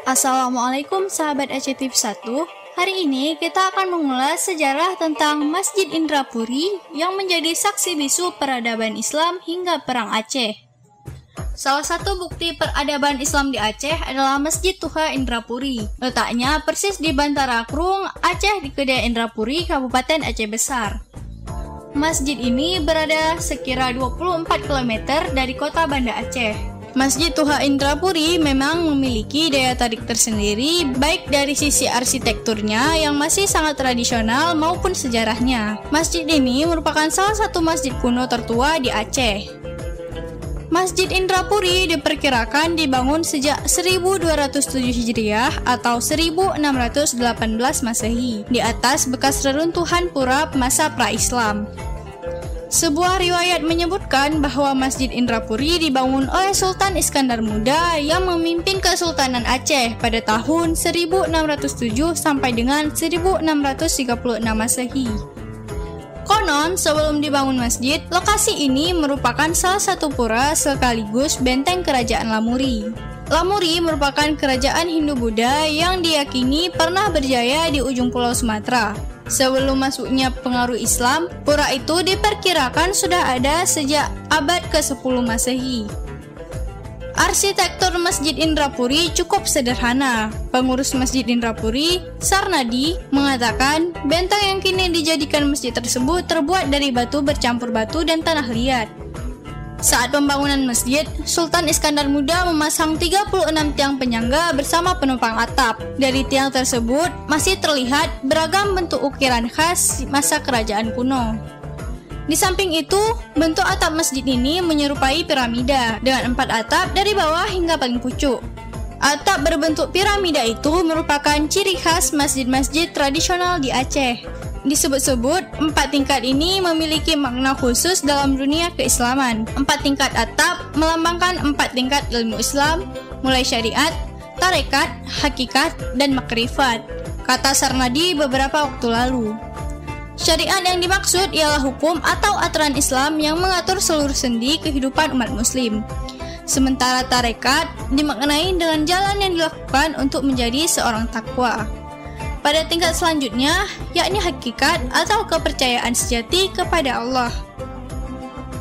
Assalamualaikum sahabat Aceh TV 1. Hari ini kita akan mengulas sejarah tentang Masjid Indrapuri yang menjadi saksi bisu peradaban Islam hingga Perang Aceh. Salah satu bukti peradaban Islam di Aceh adalah Masjid Tuha Indrapuri. Letaknya persis di Bantara Krung, Aceh di Kedai Indrapuri, Kabupaten Aceh Besar. Masjid ini berada sekira 24 km dari kota Banda Aceh. Masjid Tuha Indrapuri memang memiliki daya tarik tersendiri baik dari sisi arsitekturnya yang masih sangat tradisional maupun sejarahnya. Masjid ini merupakan salah satu masjid kuno tertua di Aceh. Masjid Indrapuri diperkirakan dibangun sejak 1207 Hijriah atau 1618 Masehi di atas bekas reruntuhan pura masa pra-Islam. Sebuah riwayat menyebutkan bahwa Masjid Indrapuri dibangun oleh Sultan Iskandar Muda yang memimpin Kesultanan Aceh pada tahun 1607 sampai dengan 1636 Masehi. Konon, sebelum dibangun masjid, lokasi ini merupakan salah satu pura sekaligus benteng kerajaan Lamuri. Lamuri merupakan kerajaan Hindu-Buddha yang diyakini pernah berjaya di ujung pulau Sumatera. Sebelum masuknya pengaruh Islam, pura itu diperkirakan sudah ada sejak abad ke-10 Masehi. Arsitektur Masjid Indrapuri cukup sederhana. Pengurus Masjid Indrapuri, Sarnadi, mengatakan benteng yang kini dijadikan masjid tersebut terbuat dari batu bercampur batu dan tanah liat. Saat pembangunan masjid, Sultan Iskandar Muda memasang 36 tiang penyangga bersama penopang atap. Dari tiang tersebut masih terlihat beragam bentuk ukiran khas masa kerajaan kuno. Di samping itu, bentuk atap masjid ini menyerupai piramida dengan 4 atap dari bawah hingga paling pucuk. Atap berbentuk piramida itu merupakan ciri khas masjid-masjid tradisional di Aceh. Disebut-sebut, 4 tingkat ini memiliki makna khusus dalam dunia keislaman. 4 tingkat atap melambangkan 4 tingkat ilmu Islam, mulai syariat, tarekat, hakikat, dan makrifat, kata Sarnadi beberapa waktu lalu. Syariat yang dimaksud ialah hukum atau aturan Islam yang mengatur seluruh sendi kehidupan umat muslim. Sementara tarekat dimaknai dengan jalan yang dilakukan untuk menjadi seorang takwa. Pada tingkat selanjutnya, yakni hakikat atau kepercayaan sejati kepada Allah.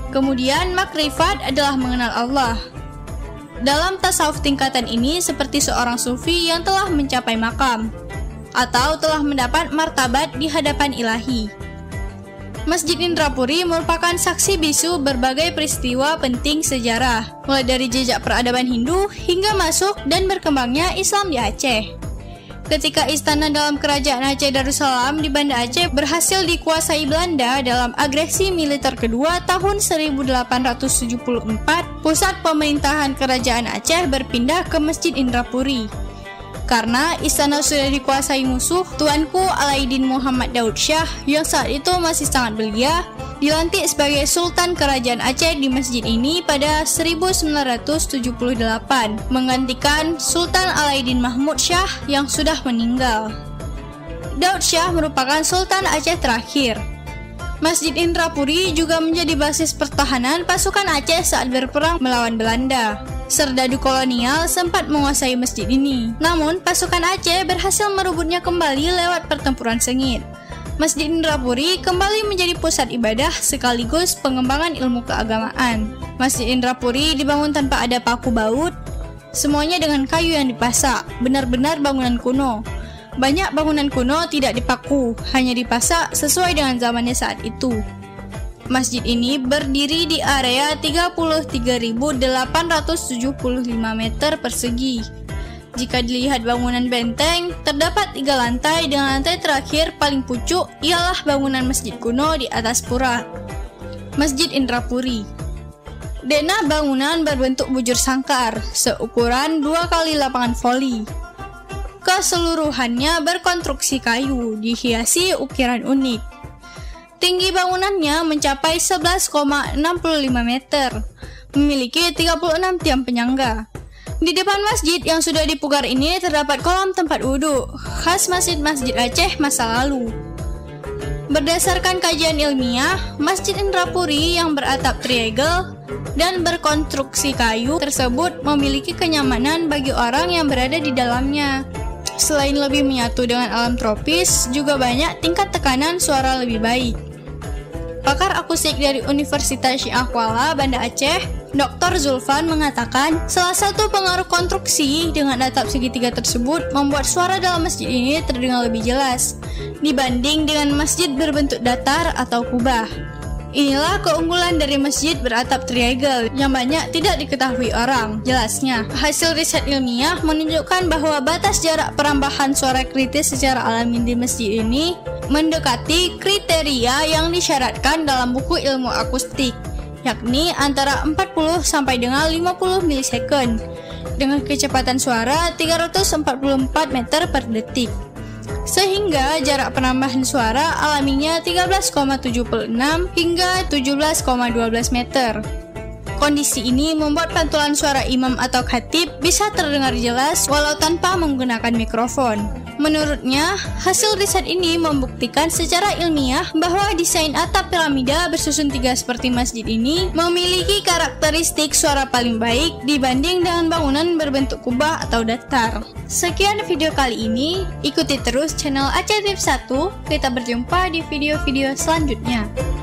Kemudian makrifat adalah mengenal Allah. Dalam tasawuf tingkatan ini seperti seorang sufi yang telah mencapai makam atau telah mendapat martabat di hadapan ilahi. Masjid Indrapuri merupakan saksi bisu berbagai peristiwa penting sejarah, mulai dari jejak peradaban Hindu hingga masuk dan berkembangnya Islam di Aceh. Ketika istana dalam kerajaan Aceh Darussalam di Banda Aceh berhasil dikuasai Belanda dalam agresi militer kedua tahun 1874, pusat pemerintahan kerajaan Aceh berpindah ke Masjid Indrapuri. Karena istana sudah dikuasai musuh, Tuanku Alaiddin Muhammad Daud Shah yang saat itu masih sangat belia, dilantik sebagai Sultan Kerajaan Aceh di masjid ini pada 1978, menggantikan Sultan Alaiddin Mahmud Shah yang sudah meninggal. Daud Shah merupakan Sultan Aceh terakhir. Masjid Indrapuri juga menjadi basis pertahanan pasukan Aceh saat berperang melawan Belanda. Serdadu kolonial sempat menguasai masjid ini, namun pasukan Aceh berhasil merebutnya kembali lewat pertempuran sengit. Masjid Indrapuri kembali menjadi pusat ibadah sekaligus pengembangan ilmu keagamaan. Masjid Indrapuri dibangun tanpa ada paku baut, semuanya dengan kayu yang dipasak, benar-benar bangunan kuno. Banyak bangunan kuno tidak dipaku, hanya dipasak sesuai dengan zamannya saat itu. Masjid ini berdiri di area 33.875 meter persegi. Jika dilihat bangunan benteng, terdapat 3 lantai dengan lantai terakhir paling pucuk ialah bangunan masjid kuno di atas pura. Masjid Indrapuri. Denah bangunan berbentuk bujur sangkar, seukuran 2 kali lapangan voli. Keseluruhannya berkonstruksi kayu, dihiasi ukiran unik. Tinggi bangunannya mencapai 11,65 meter, memiliki 36 tiang penyangga. Di depan masjid yang sudah dipugar ini terdapat kolam tempat wudhu, khas masjid-masjid Aceh masa lalu. Berdasarkan kajian ilmiah, Masjid Indrapuri yang beratap triangle dan berkonstruksi kayu tersebut memiliki kenyamanan bagi orang yang berada di dalamnya. Selain lebih menyatu dengan alam tropis, juga banyak tingkat tekanan suara lebih baik. Pakar akustik dari Universitas Syiah Kuala, Banda Aceh, Dr. Zulfan mengatakan, salah satu pengaruh konstruksi dengan atap segitiga tersebut membuat suara dalam masjid ini terdengar lebih jelas dibanding dengan masjid berbentuk datar atau kubah. Inilah keunggulan dari masjid beratap triangle yang banyak tidak diketahui orang. Jelasnya, hasil riset ilmiah menunjukkan bahwa batas jarak perambahan suara kritis secara alami di masjid ini mendekati kriteria yang disyaratkan dalam buku ilmu akustik, yakni antara 40 sampai dengan 50 milisekund dengan kecepatan suara 344 meter per detik. Sehingga jarak penambahan suara alaminya 13,76 hingga 17,12 meter. Kondisi ini membuat pantulan suara imam atau khatib bisa terdengar jelas walau tanpa menggunakan mikrofon. Menurutnya, hasil riset ini membuktikan secara ilmiah bahwa desain atap piramida bersusun tiga seperti masjid ini memiliki karakteristik suara paling baik dibanding dengan bangunan berbentuk kubah atau datar. Sekian video kali ini, ikuti terus channel Aceh Tips 1, kita berjumpa di video-video selanjutnya.